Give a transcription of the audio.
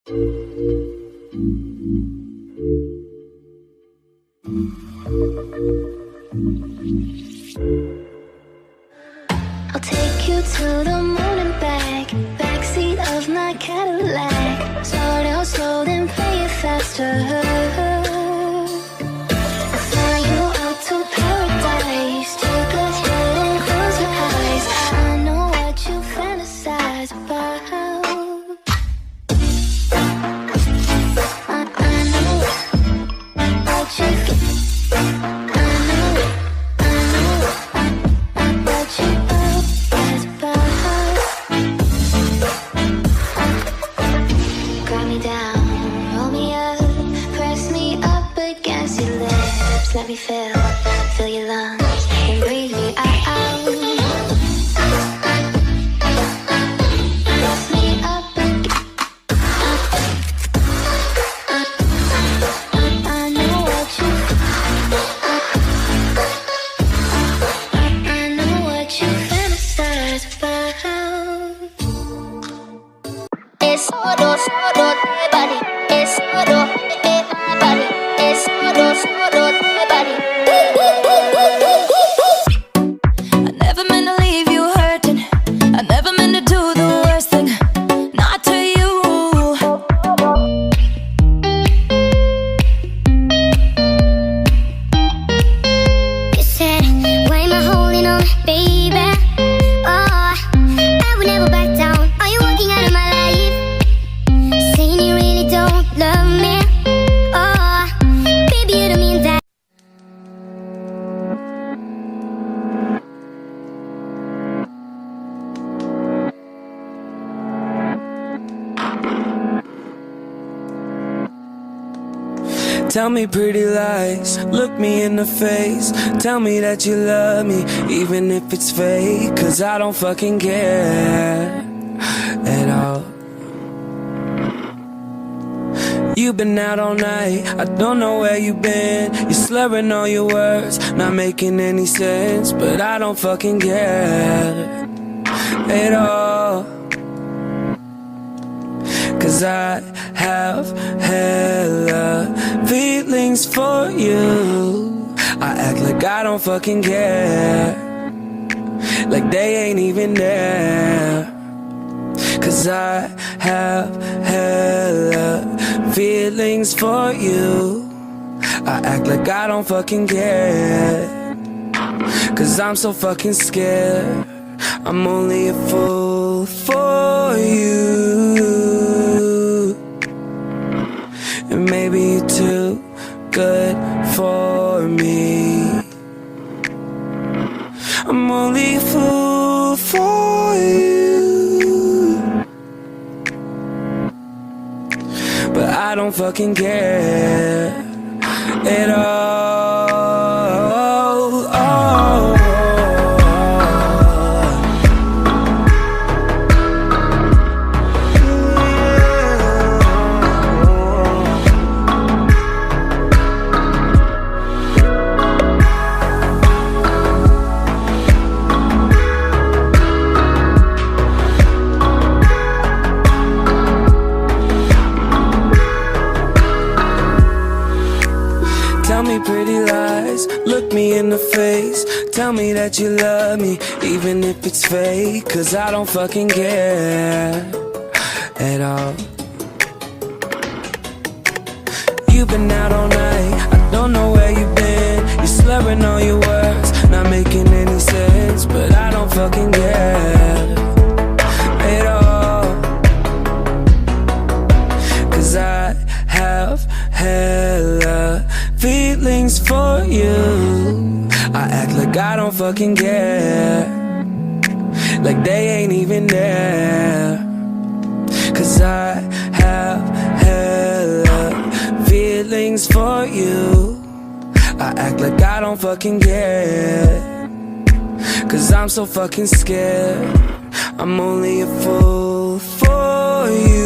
I'll take you to the moon and back, backseat of my Cadillac. Start out slow, then play it faster. I'll fly you out to paradise. Take a hit and close your eyes. I know what you fantasize about. I know what you get. Let me fill your lungs and breathe me out. Press me up again. I know what you I know what you fantasize about. It's todo, body. It's todo, body. It's todo, body. I never meant to leave you hurting. I never meant to do the worst thing. Not to you. You said, why am I holding on, baby? Oh, I would never back down. Are you walking out of my life? Saying you really don't love me. Oh, baby, you don't mean that. Tell me pretty lies, look me in the face. Tell me that you love me, even if it's fake. Cause I don't fucking care at all. You've been out all night, I don't know where you've been. You're slurring all your words, not making any sense. But I don't fucking care at all. Cause I have hella feelings for you. I act like I don't fucking care, like they ain't even there. Cause I have hella feelings for you. I act like I don't fucking care, cause I'm so fucking scared. I'm only a fool for you, and maybe you're too good for me. I'm only a fool for you, but I don't fucking care at all. Tell me pretty lies, look me in the face. Tell me that you love me, even if it's fake. Cause I don't fucking care at all. You've been out all night, I don't know where you've been. You're slurring all your words, not making any sense. But I don't fucking care at all. Cause I have hella feelings for you. I act like I don't fucking care, like they ain't even there. Cause I have hella feelings for you. I act like I don't fucking care, cause I'm so fucking scared. I'm only a fool for you.